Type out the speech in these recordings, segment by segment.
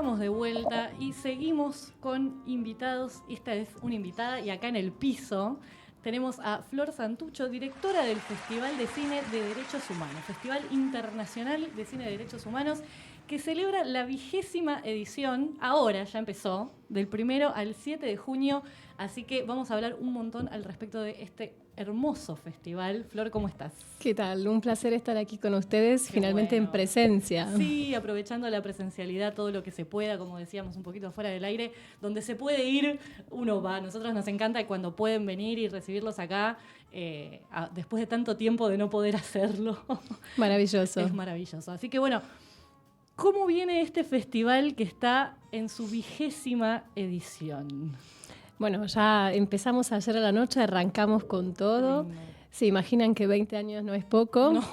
estamos de vuelta y seguimos con invitados. Esta es una invitada y acá en el piso tenemos a Flor Santucho, directora del Festival de Cine de Derechos Humanos, Festival Internacional de Cine de Derechos Humanos, que celebra la 20ª edición, ahora ya empezó, del 1 al 7 de junio, así que vamos a hablar un montón al respecto de este hermoso festival. Flor, ¿cómo estás? ¿Qué tal? Un placer estar aquí con ustedes, finalmente bueno. En presencia. Sí, aprovechando la presencialidad, todo lo que se pueda, como decíamos un poquito fuera del aire, donde se puede ir, uno va. A nosotros nos encanta cuando pueden venir y recibirlos acá, después de tanto tiempo de no poder hacerlo. Maravilloso. Es maravilloso. Así que bueno, ¿cómo viene este festival que está en su 20ª edición? Bueno, ya empezamos ayer a la noche, arrancamos con todo. Lindo. Se imaginan que 20 años no es poco, No.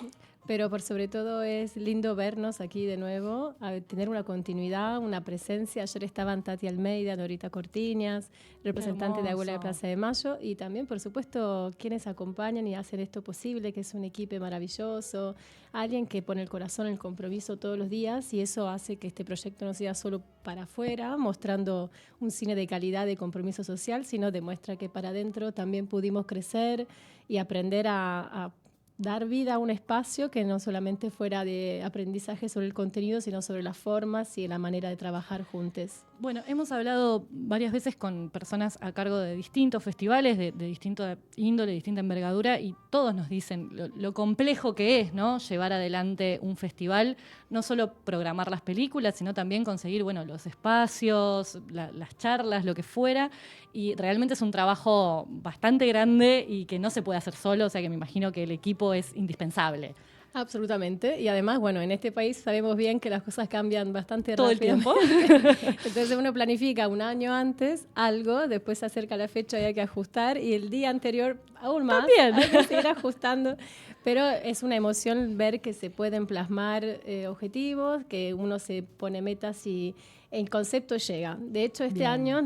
pero por sobre todo es lindo vernos aquí de nuevo, a tener una continuidad, una presencia. Ayer estaban Tati Almeida, Dorita Cortiñas, representante de Abuela de Plaza de Mayo, y también, por supuesto, quienes acompañan y hacen esto posible, que es un equipo maravilloso, alguien que pone el corazón, el compromiso todos los días, y eso hace que este proyecto no sea solo para afuera, mostrando un cine de calidad, de compromiso social, sino demuestra que para adentro también pudimos crecer y aprender a dar vida a un espacio que no solamente fuera de aprendizaje sobre el contenido, sino sobre las formas y la manera de trabajar juntos. Bueno, hemos hablado varias veces con personas a cargo de distintos festivales, de distinta índole, distinta envergadura, y todos nos dicen lo complejo que es, ¿no?, llevar adelante un festival, no solo programar las películas, sino también conseguir, bueno, los espacios, las charlas, lo que fuera, y realmente es un trabajo bastante grande y que no se puede hacer solo, o sea que me imagino que el equipo es indispensable. Absolutamente, y además, bueno, en este país sabemos bien que las cosas cambian bastante todo rápido. El tiempo. Entonces uno planifica un año antes algo, después se acerca la fecha y hay que ajustar, y el día anterior aún más, También. hay que seguir ajustando, pero es una emoción ver que se pueden plasmar objetivos, que uno se pone metas y el concepto llega. De hecho, este año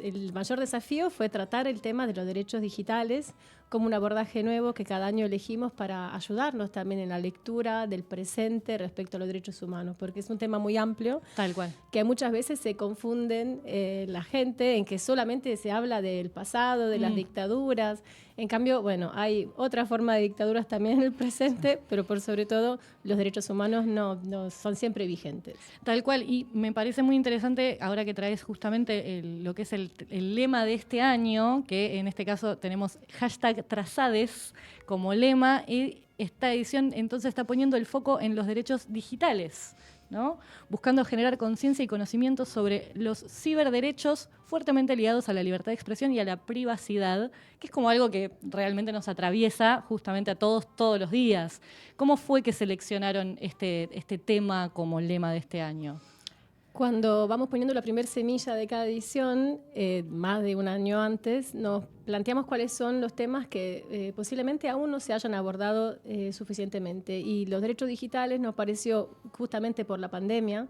el mayor desafío fue tratar el tema de los derechos digitales como un abordaje nuevo que cada año elegimos para ayudarnos también en la lectura del presente respecto a los derechos humanos, porque es un tema muy amplio. Tal cual. Que muchas veces se confunden la gente en que solamente se habla del pasado, de las dictaduras. En cambio, bueno, hay otra forma de dictaduras también en el presente, pero por sobre todo los derechos humanos no son siempre vigentes. Tal cual, y me parece muy interesante ahora que traes justamente lo que es el lema de este año, que en este caso tenemos #Trazades como lema, y esta edición entonces está poniendo el foco en los derechos digitales, ¿no?, buscando generar conciencia y conocimiento sobre los ciberderechos fuertemente ligados a la libertad de expresión y a la privacidad, que es como algo que realmente nos atraviesa justamente a todos los días. ¿Cómo fue que seleccionaron este tema como lema de este año? Cuando vamos poniendo la primera semilla de cada edición, más de un año antes, nos planteamos cuáles son los temas que posiblemente aún no se hayan abordado suficientemente. Y los derechos digitales nos pareció, justamente por la pandemia,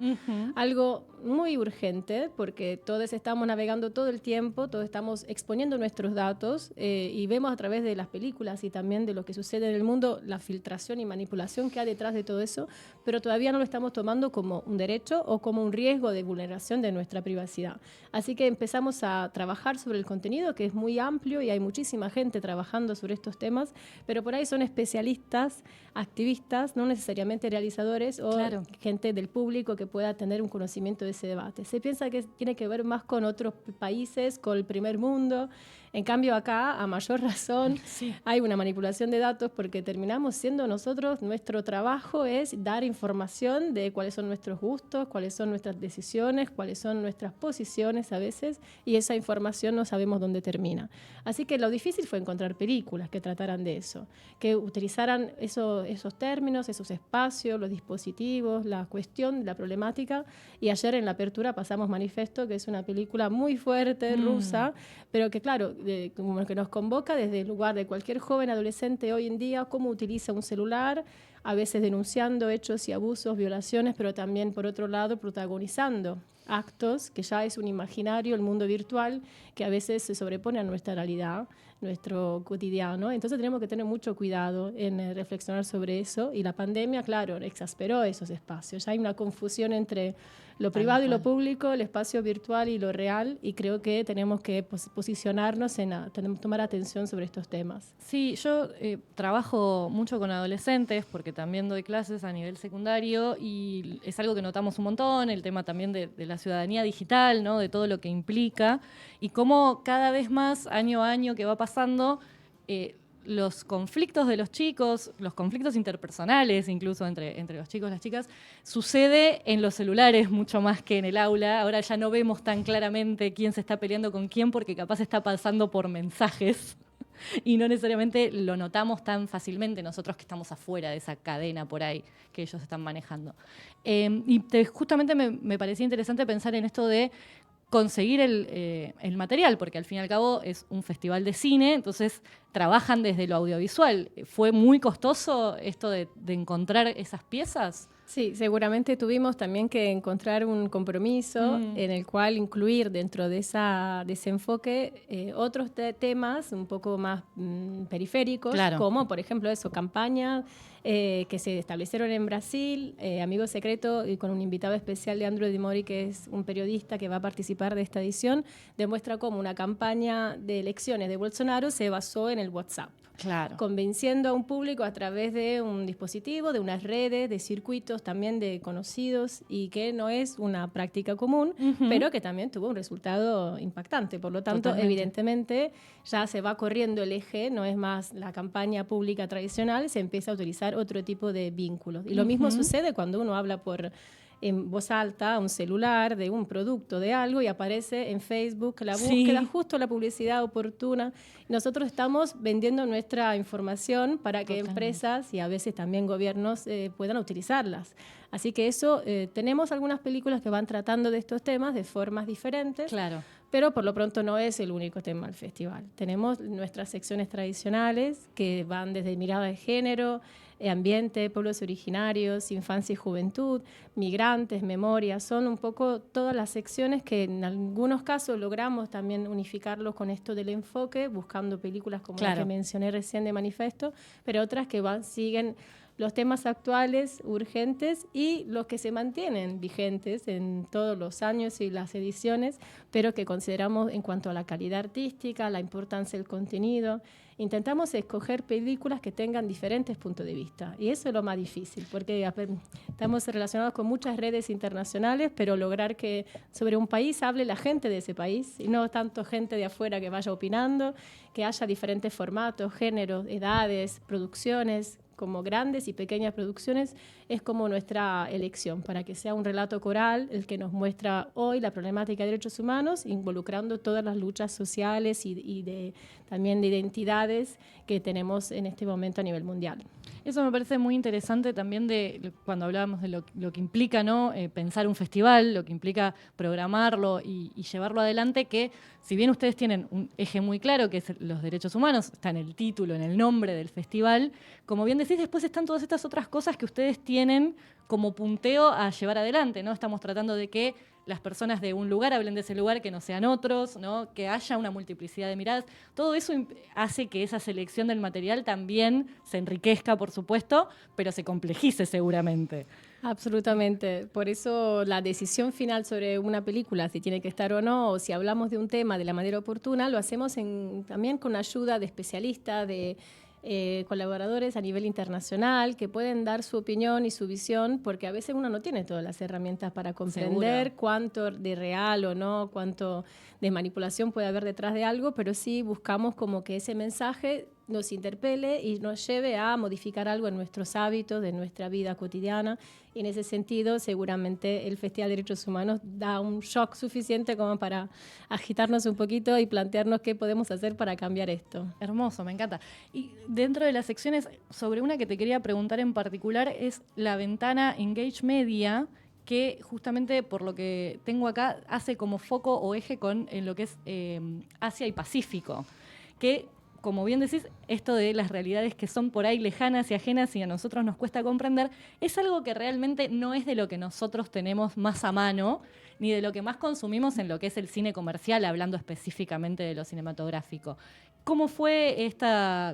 algo muy urgente, porque todos estamos navegando todo el tiempo, todos estamos exponiendo nuestros datos y vemos a través de las películas y también de lo que sucede en el mundo la filtración y manipulación que hay detrás de todo eso, pero todavía no lo estamos tomando como un derecho o como un riesgo de vulneración de nuestra privacidad. Así que empezamos a trabajar sobre el contenido, que es muy amplio y hay muchísima gente trabajando sobre estos temas, pero por ahí son especialistas, activistas, no necesariamente realizadores o gente del público que pueda tener un conocimiento de ese debate. Se piensa que tiene que ver más con otros países, con el primer mundo. En cambio acá, a mayor razón, hay una manipulación de datos porque terminamos siendo nosotros, nuestro trabajo es dar información de cuáles son nuestros gustos, cuáles son nuestras decisiones, cuáles son nuestras posiciones a veces, y esa información no sabemos dónde termina. Así que lo difícil fue encontrar películas que trataran de eso, que utilizaran esos términos, esos espacios, los dispositivos, la cuestión, la problemática, y ayer en la apertura pasamos Manifesto, que es una película muy fuerte, rusa, pero que claro, como que nos convoca desde el lugar de cualquier joven adolescente hoy en día, cómo utiliza un celular, a veces denunciando hechos y abusos, violaciones, pero también, por otro lado, protagonizando actos que ya es un imaginario, el mundo virtual, que a veces se sobrepone a nuestra realidad, nuestro cotidiano. Entonces tenemos que tener mucho cuidado en reflexionar sobre eso, y la pandemia, claro, exasperó esos espacios. Hay una confusión entre lo privado y lo público, el espacio virtual y lo real, y creo que tenemos que posicionarnos tenemos que tomar atención sobre estos temas. Sí, yo trabajo mucho con adolescentes porque también doy clases a nivel secundario y es algo que notamos un montón, el tema también de la ciudadanía digital, ¿no? De todo lo que implica y cómo cada vez más, año a año que va pasando, los conflictos de los chicos, los conflictos interpersonales incluso entre los chicos y las chicas, sucede en los celulares mucho más que en el aula. Ahora ya no vemos tan claramente quién se está peleando con quién porque capaz está pasando por mensajes y no necesariamente lo notamos tan fácilmente nosotros que estamos afuera de esa cadena por ahí que ellos están manejando. Justamente me parecía interesante pensar en esto de conseguir el material, porque al fin y al cabo es un festival de cine, entonces trabajan desde lo audiovisual. ¿Fue muy costoso esto de encontrar esas piezas? Sí, seguramente tuvimos también que encontrar un compromiso en el cual incluir dentro de ese enfoque otros temas un poco más periféricos, claro, como por ejemplo campañas que se establecieron en Brasil, Amigo Secreto, y con un invitado especial de Andrew Di Mori, que es un periodista que va a participar de esta edición, demuestra cómo una campaña de elecciones de Bolsonaro se basó en el WhatsApp. claro, Convenciendo a un público a través de un dispositivo, de unas redes, de circuitos también de conocidos, y que no es una práctica común, pero que también tuvo un resultado impactante. Por lo tanto, totalmente, evidentemente, ya se va corriendo el eje, no es más la campaña pública tradicional, se empieza a utilizar otro tipo de vínculos. Y lo mismo sucede cuando uno habla en voz alta, un celular, de un producto, de algo, y aparece en Facebook la búsqueda, justo la publicidad oportuna. Nosotros estamos vendiendo nuestra información para que empresas y a veces también gobiernos puedan utilizarlas. Así que tenemos algunas películas que van tratando de estos temas de formas diferentes, claro. pero por lo pronto no es el único tema del festival. Tenemos nuestras secciones tradicionales que van desde mirada de género, ambiente, pueblos originarios, infancia y juventud, migrantes, memoria. Son un poco todas las secciones que en algunos casos logramos también unificarlos con esto del enfoque, buscando películas como la que mencioné recién de Manifesto, pero otras que siguen los temas actuales, urgentes, y los que se mantienen vigentes en todos los años y las ediciones, pero que consideramos en cuanto a la calidad artística, la importancia del contenido. Intentamos escoger películas que tengan diferentes puntos de vista, y eso es lo más difícil, porque estamos relacionados con muchas redes internacionales, pero lograr que sobre un país hable la gente de ese país, y no tanto gente de afuera que vaya opinando, que haya diferentes formatos, géneros, edades, producciones, como grandes y pequeñas producciones, es como nuestra elección, para que sea un relato coral el que nos muestra hoy la problemática de derechos humanos, involucrando todas las luchas sociales y también de identidades que tenemos en este momento a nivel mundial. Eso me parece muy interesante también de cuando hablábamos de lo que implica, ¿no? Pensar un festival, lo que implica programarlo y llevarlo adelante, que si bien ustedes tienen un eje muy claro, que es los derechos humanos, está en el título, en el nombre del festival, como bien decís, después están todas estas otras cosas que ustedes tienen como punteo a llevar adelante, ¿no? Estamos tratando de que las personas de un lugar hablen de ese lugar, que no sean otros, ¿no? Que haya una multiplicidad de miradas. Todo eso hace que esa selección del material también se enriquezca, por supuesto, pero se complejice seguramente. Absolutamente. Por eso la decisión final sobre una película, si tiene que estar o no, o si hablamos de un tema de la manera oportuna, lo hacemos también con ayuda de especialistas, de colaboradores a nivel internacional que pueden dar su opinión y su visión, porque a veces uno no tiene todas las herramientas para comprender cuánto de real o no, cuánto de manipulación puede haber detrás de algo, pero sí buscamos como que ese mensaje nos interpele y nos lleve a modificar algo en nuestros hábitos, de nuestra vida cotidiana. Y en ese sentido, seguramente el Festival de Derechos Humanos da un shock suficiente como para agitarnos un poquito y plantearnos qué podemos hacer para cambiar esto. Hermoso, me encanta. Y dentro de las secciones, sobre una que te quería preguntar en particular, es la ventana Engage Media, que justamente por lo que tengo acá hace como foco o eje en lo que es Asia y Pacífico, que como bien decís, esto de las realidades que son por ahí lejanas y ajenas y a nosotros nos cuesta comprender, es algo que realmente no es de lo que nosotros tenemos más a mano, ni de lo que más consumimos en lo que es el cine comercial, hablando específicamente de lo cinematográfico. ¿Cómo fue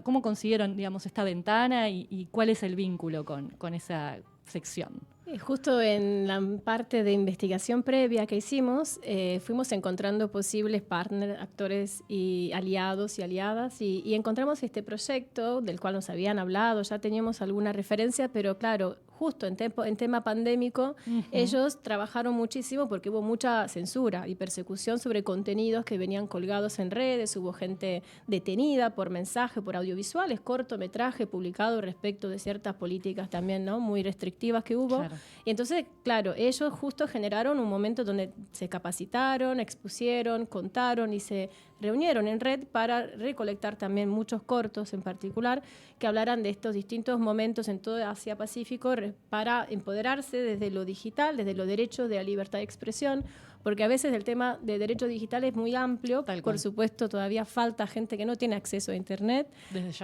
cómo consiguieron, digamos, esta ventana y cuál es el vínculo con esa sección? Justo en la parte de investigación previa que hicimos, fuimos encontrando posibles partners, actores y aliados y aliadas, y encontramos este proyecto del cual nos habían hablado, ya teníamos alguna referencia, pero claro, justo en tema pandémico, ellos trabajaron muchísimo porque hubo mucha censura y persecución sobre contenidos que venían colgados en redes, hubo gente detenida por mensaje, por audiovisuales, cortometraje publicado respecto de ciertas políticas también, ¿no?, muy restrictivas que hubo. Claro. Y entonces, claro, ellos justo generaron un momento donde se capacitaron, expusieron, contaron y se reunieron en red para recolectar también muchos cortos en particular que hablaran de estos distintos momentos en todo Asia-Pacífico para empoderarse desde lo digital, desde los derechos de la libertad de expresión, porque a veces el tema de derechos digitales es muy amplio. Por supuesto, todavía falta gente que no tiene acceso a Internet,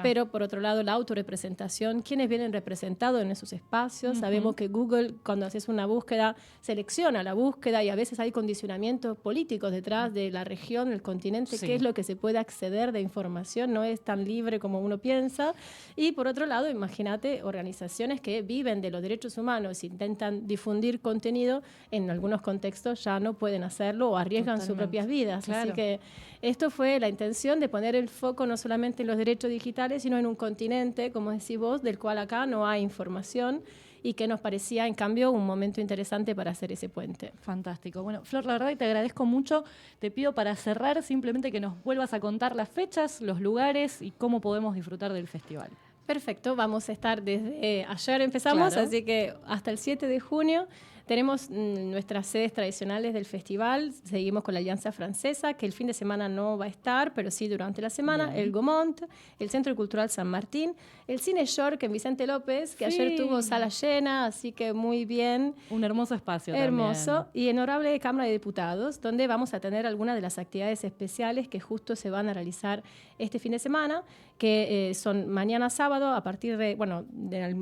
pero por otro lado, la autorrepresentación, quienes vienen representados en esos espacios. Sabemos que Google, cuando haces una búsqueda, selecciona la búsqueda y a veces hay condicionamientos políticos detrás de la región, del continente, qué es lo que se puede acceder de información, no es tan libre como uno piensa. Y por otro lado, imagínate organizaciones que viven de los derechos humanos, intentan difundir contenido, en algunos contextos ya no pueden hacerlo o arriesgan sus propias vidas. Claro. Así que esto fue la intención de poner el foco no solamente en los derechos digitales, sino en un continente, como decís vos, del cual acá no hay información y que nos parecía, en cambio, un momento interesante para hacer ese puente. Fantástico. Bueno, Flor, la verdad, te agradezco mucho. Te pido para cerrar simplemente que nos vuelvas a contar las fechas, los lugares y cómo podemos disfrutar del festival. Perfecto, vamos a estar desde ayer empezamos, claro. Así que hasta el 7 de junio tenemos nuestras sedes tradicionales del festival. Seguimos con la Alianza Francesa, que el fin de semana no va a estar, pero sí durante la semana. Bien. El Gaumont, el Centro Cultural San Martín, el Cine York en Vicente López, que ayer tuvo sala llena, así que muy bien. Un hermoso espacio hermoso. También. Y Honorable Cámara de Diputados, donde vamos a tener algunas de las actividades especiales que justo se van a realizar este fin de semana, que son mañana sábado, a partir de,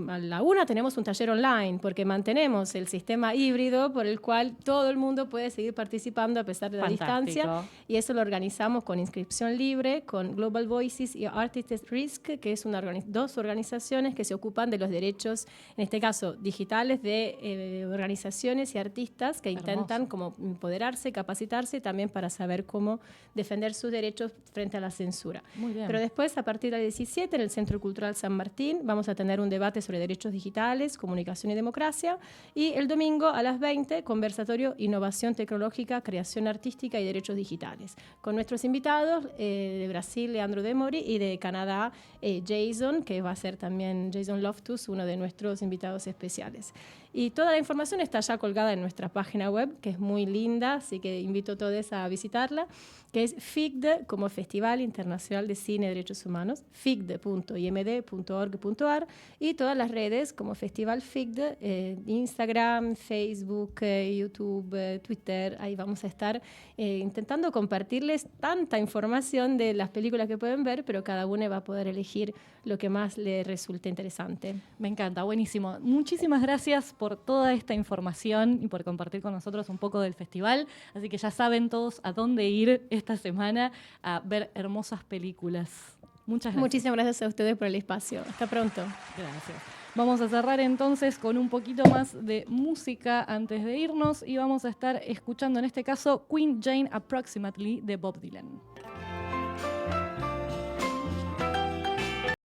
a la 1 tenemos un taller online, porque mantenemos el sistema híbrido por el cual todo el mundo puede seguir participando a pesar de la distancia, y eso lo organizamos con inscripción libre, con Global Voices y Artists at Risk, que es dos organizaciones que se ocupan de los derechos, en este caso digitales, de organizaciones y artistas que intentan como empoderarse, capacitarse también para saber cómo defender sus derechos frente a la censura. Muy bien. Pero después, a partir del 17, en el Centro Cultural San Martín, vamos a tener un debate sobre derechos digitales, comunicación y democracia, y el domingo a las 20, conversatorio Innovación Tecnológica, Creación Artística y Derechos Digitales, con nuestros invitados de Brasil, Leandro Demori, y de Canadá, Jason, que va a ser también Jason Loftus, uno de nuestros invitados especiales. Y toda la información está ya colgada en nuestra página web, que es muy linda, así que invito a todos a visitarla, que es FICD, como Festival Internacional de Cine y Derechos Humanos, ficd.imd.org.ar, y todas las redes como Festival FICD, Instagram, Facebook, YouTube, Twitter. Ahí vamos a estar intentando compartirles tanta información de las películas que pueden ver, pero cada uno va a poder elegir lo que más le resulte interesante. Me encanta, buenísimo. Muchísimas gracias por toda esta información y por compartir con nosotros un poco del festival. Así que ya saben todos a dónde ir esta semana a ver hermosas películas. Muchas gracias. Muchísimas gracias a ustedes por el espacio. Hasta pronto. Gracias. Vamos a cerrar entonces con un poquito más de música antes de irnos y vamos a estar escuchando en este caso Queen Jane Approximately de Bob Dylan.